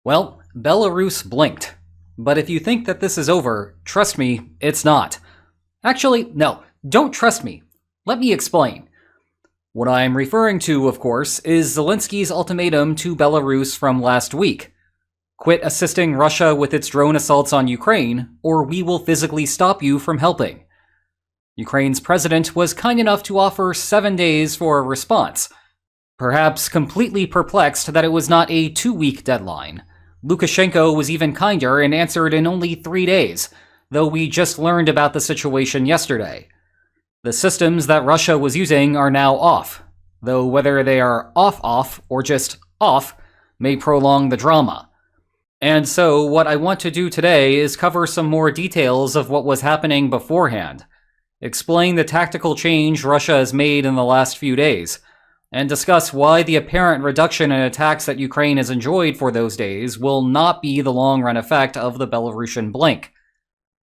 Well, Belarus blinked. But if you think that this is over, trust me, it's not. Actually, no, don't trust me. Let me explain. What I'm referring to, of course, is Zelensky's ultimatum to Belarus from last week. Quit assisting Russia with its drone assaults on Ukraine, or we will physically stop you from helping. Ukraine's president was kind enough to offer 7 days for a response, perhaps completely perplexed that it was not a 2-week deadline. Lukashenko was even kinder and answered in only 3 days, though we just learned about the situation yesterday. The systems that Russia was using are now off, though whether they are off or just off may prolong the drama. And so what I want to do today is cover some more details of what was happening beforehand, explain the tactical change Russia has made in the last few days, and discuss why the apparent reduction in attacks that Ukraine has enjoyed for those days will not be the long-run effect of the Belarusian blink.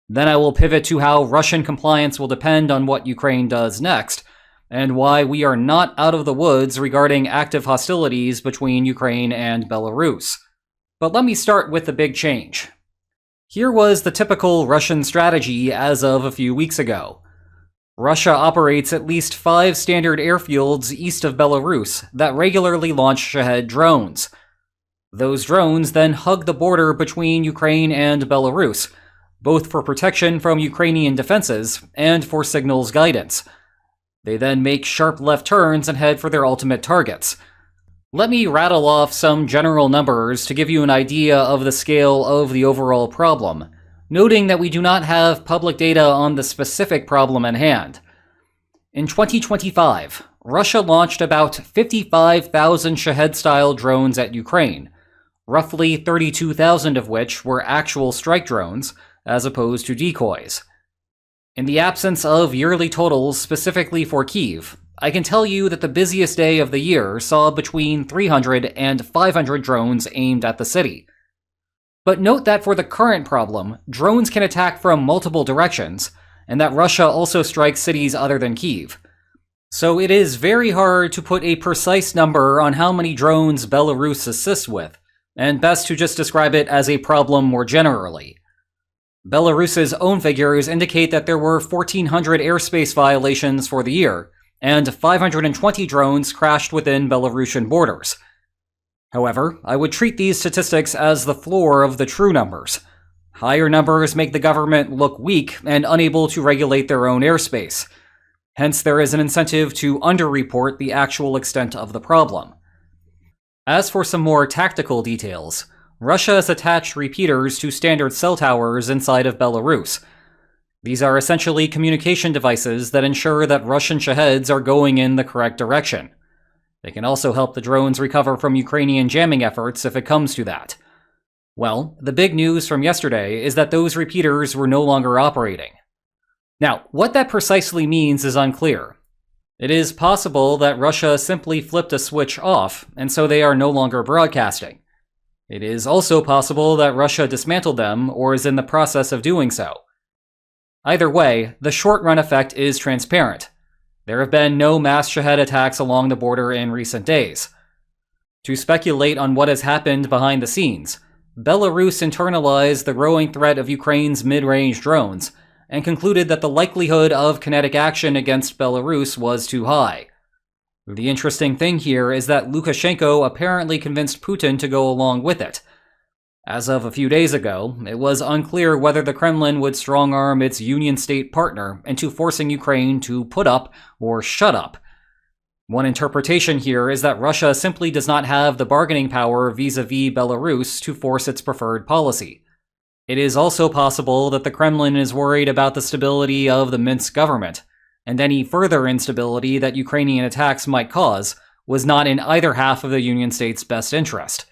Then I will pivot to how Russian compliance will depend on what Ukraine does next, and why we are not out of the woods regarding active hostilities between Ukraine and Belarus. But let me start with the big change. Here was the typical Russian strategy as of a few weeks ago. Russia operates at least 5 standard airfields east of Belarus that regularly launch Shahed drones. Those drones then hug the border between Ukraine and Belarus, both for protection from Ukrainian defenses and for signals guidance. They then make sharp left turns and head for their ultimate targets. Let me rattle off some general numbers to give you an idea of the scale of the overall problem, noting that we do not have public data on the specific problem at hand. In 2025, Russia launched about 55,000 Shahed-style drones at Ukraine, roughly 32,000 of which were actual strike drones, as opposed to decoys. In the absence of yearly totals specifically for Kyiv, I can tell you that the busiest day of the year saw between 300 and 500 drones aimed at the city. But note that for the current problem, drones can attack from multiple directions, and that Russia also strikes cities other than Kyiv. So it is very hard to put a precise number on how many drones Belarus assists with, and best to just describe it as a problem more generally. Belarus's own figures indicate that there were 1,400 airspace violations for the year, and 520 drones crashed within Belarusian borders. However, I would treat these statistics as the floor of the true numbers. Higher numbers make the government look weak and unable to regulate their own airspace. Hence, there is an incentive to underreport the actual extent of the problem. As for some more tactical details, Russia has attached repeaters to standard cell towers inside of Belarus. These are essentially communication devices that ensure that Russian Shaheds are going in the correct direction. They can also help the drones recover from Ukrainian jamming efforts if it comes to that. Well, the big news from yesterday is that those repeaters were no longer operating. Now, what that precisely means is unclear. It is possible that Russia simply flipped a switch off, and so they are no longer broadcasting. It is also possible that Russia dismantled them or is in the process of doing so. Either way, the short-run effect is transparent. There have been no mass Shahed attacks along the border in recent days. To speculate on what has happened behind the scenes, Belarus internalized the growing threat of Ukraine's mid-range drones and concluded that the likelihood of kinetic action against Belarus was too high. The interesting thing here is that Lukashenko apparently convinced Putin to go along with it. As of a few days ago, it was unclear whether the Kremlin would strong-arm its Union state partner into forcing Ukraine to put up or shut up. One interpretation here is that Russia simply does not have the bargaining power vis-a-vis Belarus to force its preferred policy. It is also possible that the Kremlin is worried about the stability of the Minsk government, and any further instability that Ukrainian attacks might cause was not in either half of the Union state's best interest.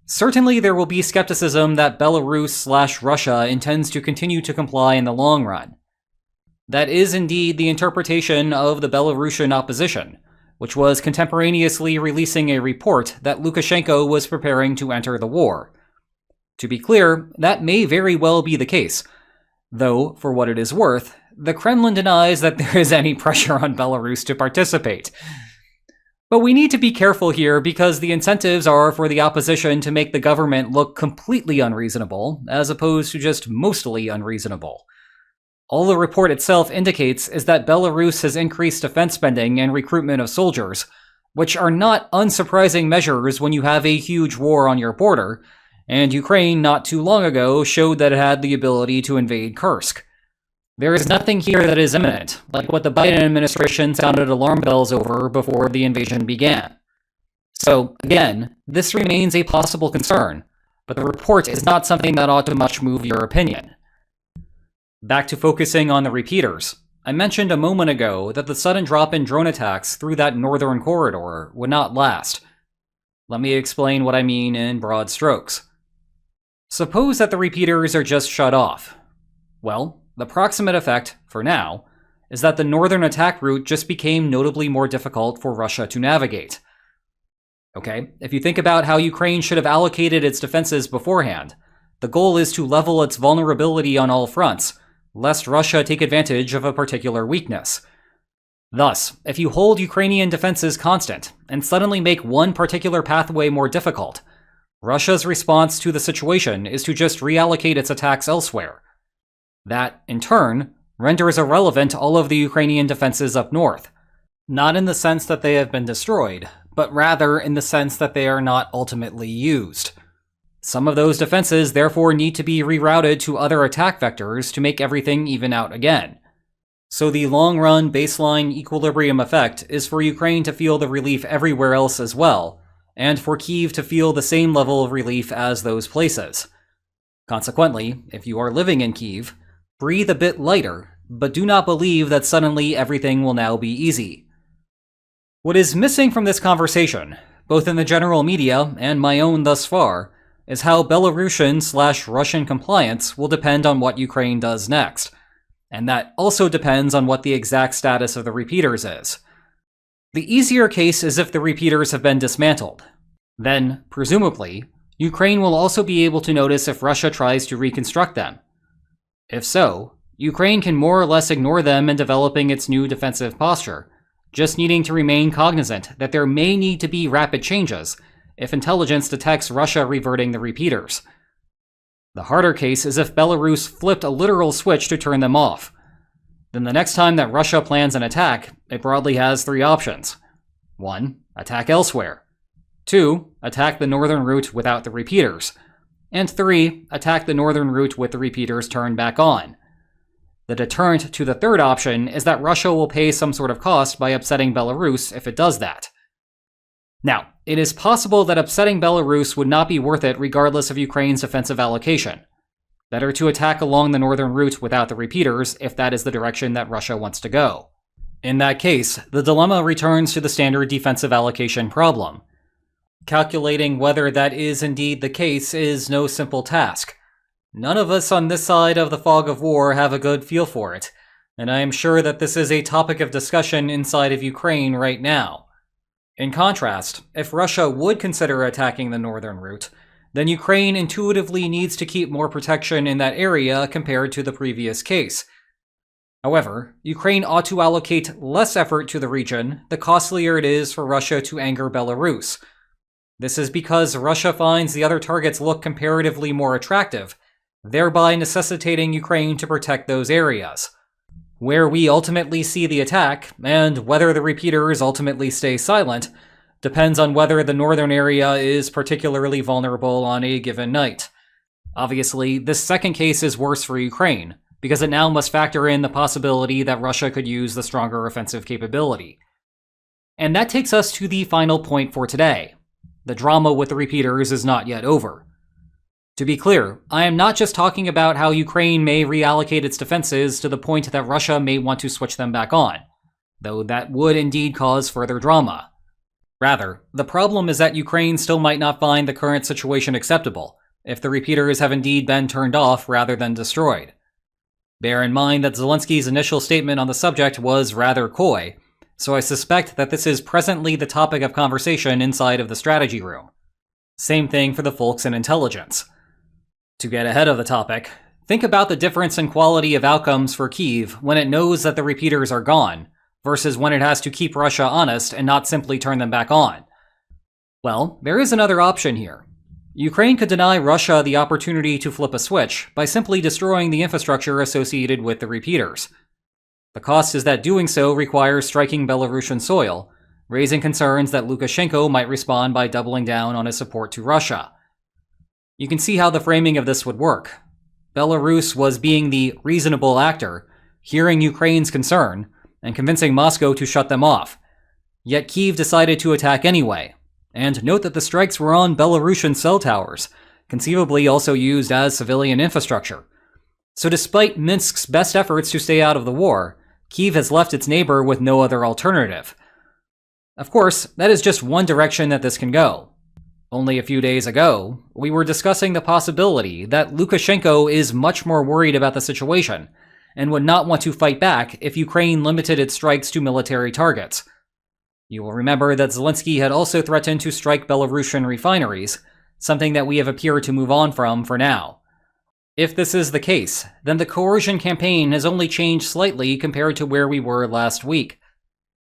Certainly, there will be skepticism that Belarus/Russia intends to continue to comply in the long run. That is indeed the interpretation of the Belarusian opposition, which was contemporaneously releasing a report that Lukashenko was preparing to enter the war. To be clear, that may very well be the case, though, for what it is worth, the Kremlin denies that there is any pressure on Belarus to participate. But we need to be careful here because the incentives are for the opposition to make the government look completely unreasonable, as opposed to just mostly unreasonable. All the report itself indicates is that Belarus has increased defense spending and recruitment of soldiers, which are not unsurprising measures when you have a huge war on your border, and Ukraine not too long ago showed that it had the ability to invade Kursk. There is nothing here that is imminent, like what the Biden administration sounded alarm bells over before the invasion began. So, again, this remains a possible concern, but the report is not something that ought to much move your opinion. Back to focusing on the repeaters. I mentioned a moment ago that the sudden drop in drone attacks through that northern corridor would not last. Let me explain what I mean in broad strokes. Suppose that the repeaters are just shut off. Well, the proximate effect, for now, is that the northern attack route just became notably more difficult for Russia to navigate. Okay, if you think about how Ukraine should have allocated its defenses beforehand, the goal is to level its vulnerability on all fronts, lest Russia take advantage of a particular weakness. Thus, if you hold Ukrainian defenses constant and suddenly make one particular pathway more difficult, Russia's response to the situation is to just reallocate its attacks elsewhere. That, in turn, renders irrelevant all of the Ukrainian defenses up north, not in the sense that they have been destroyed, but rather in the sense that they are not ultimately used. Some of those defenses therefore need to be rerouted to other attack vectors to make everything even out again. So the long-run baseline equilibrium effect is for Ukraine to feel the relief everywhere else as well, and for Kyiv to feel the same level of relief as those places. Consequently, if you are living in Kyiv, breathe a bit lighter, but do not believe that suddenly everything will now be easy. What is missing from this conversation, both in the general media and my own thus far, is how Belarusian/Russian compliance will depend on what Ukraine does next, and that also depends on what the exact status of the repeaters is. The easier case is if the repeaters have been dismantled. Then, presumably, Ukraine will also be able to notice if Russia tries to reconstruct them. If so, Ukraine can more or less ignore them in developing its new defensive posture, just needing to remain cognizant that there may need to be rapid changes if intelligence detects Russia reverting the repeaters. The harder case is if Belarus flipped a literal switch to turn them off. Then the next time that Russia plans an attack, it broadly has three options. 1. Attack elsewhere. 2. Attack the northern route without the repeaters. And 3. Attack the northern route with the repeaters turned back on. The deterrent to the third option is that Russia will pay some sort of cost by upsetting Belarus if it does that. Now, it is possible that upsetting Belarus would not be worth it regardless of Ukraine's defensive allocation. Better to attack along the northern route without the repeaters if that is the direction that Russia wants to go. In that case, the dilemma returns to the standard defensive allocation problem. Calculating whether that is indeed the case is no simple task. None of us on this side of the fog of war have a good feel for it, and I am sure that this is a topic of discussion inside of Ukraine right now. In contrast, if Russia would consider attacking the northern route, then Ukraine intuitively needs to keep more protection in that area compared to the previous case. However, Ukraine ought to allocate less effort to the region the costlier it is for Russia to anger Belarus. This is because Russia finds the other targets look comparatively more attractive, thereby necessitating Ukraine to protect those areas. Where we ultimately see the attack, and whether the repeaters ultimately stay silent, depends on whether the northern area is particularly vulnerable on a given night. Obviously, this second case is worse for Ukraine, because it now must factor in the possibility that Russia could use the stronger offensive capability. And that takes us to the final point for today. The drama with the repeaters is not yet over. To be clear, I am not just talking about how Ukraine may reallocate its defenses to the point that Russia may want to switch them back on, though that would indeed cause further drama. Rather, the problem is that Ukraine still might not find the current situation acceptable, if the repeaters have indeed been turned off rather than destroyed. Bear in mind that Zelensky's initial statement on the subject was rather coy, so I suspect that this is presently the topic of conversation inside of the strategy room. Same thing for the folks in intelligence. To get ahead of the topic, think about the difference in quality of outcomes for Kyiv when it knows that the repeaters are gone, versus when it has to keep Russia honest and not simply turn them back on? Well, there is another option here. Ukraine could deny Russia the opportunity to flip a switch by simply destroying the infrastructure associated with the repeaters. The cost is that doing so requires striking Belarusian soil, raising concerns that Lukashenko might respond by doubling down on his support to Russia. You can see how the framing of this would work. Belarus was being the reasonable actor, hearing Ukraine's concern, and convincing Moscow to shut them off. Yet Kyiv decided to attack anyway. And note that the strikes were on Belarusian cell towers, conceivably also used as civilian infrastructure. So despite Minsk's best efforts to stay out of the war, Kyiv has left its neighbor with no other alternative. Of course, that is just one direction that this can go. Only a few days ago, we were discussing the possibility that Lukashenko is much more worried about the situation and would not want to fight back if Ukraine limited its strikes to military targets. You will remember that Zelensky had also threatened to strike Belarusian refineries, something that we have appeared to move on from for now. If this is the case, then the coercion campaign has only changed slightly compared to where we were last week.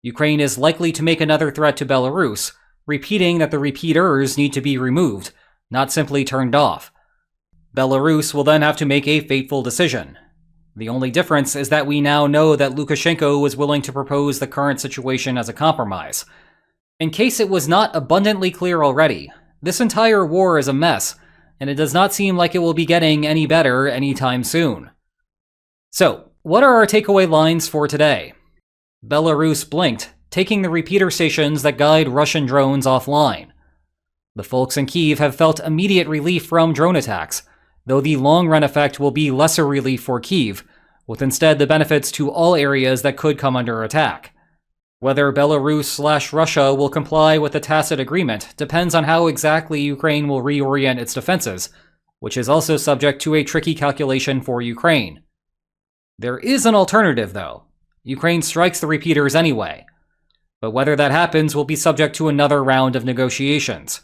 Ukraine is likely to make another threat to Belarus, repeating that the repeaters need to be removed, not simply turned off. Belarus will then have to make a fateful decision. The only difference is that we now know that Lukashenko was willing to propose the current situation as a compromise. In case it was not abundantly clear already, this entire war is a mess, and it does not seem like it will be getting any better anytime soon. So, what are our takeaway lines for today? Belarus blinked, taking the repeater stations that guide Russian drones offline. The folks in Kyiv have felt immediate relief from drone attacks, though the long-run effect will be lesser relief for Kyiv, with instead the benefits to all areas that could come under attack. Whether Belarus/Russia will comply with the tacit agreement depends on how exactly Ukraine will reorient its defenses, which is also subject to a tricky calculation for Ukraine. There is an alternative, though. Ukraine strikes the repeaters anyway. But whether that happens will be subject to another round of negotiations.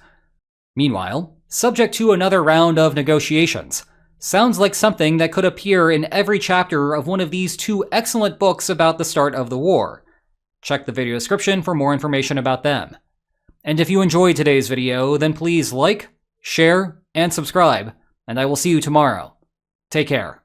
Meanwhile, subject to another round of negotiations sounds like something that could appear in every chapter of one of these two excellent books about the start of the war. Check the video description for more information about them. And if you enjoyed today's video, then please like, share, and subscribe, and I will see you tomorrow. Take care.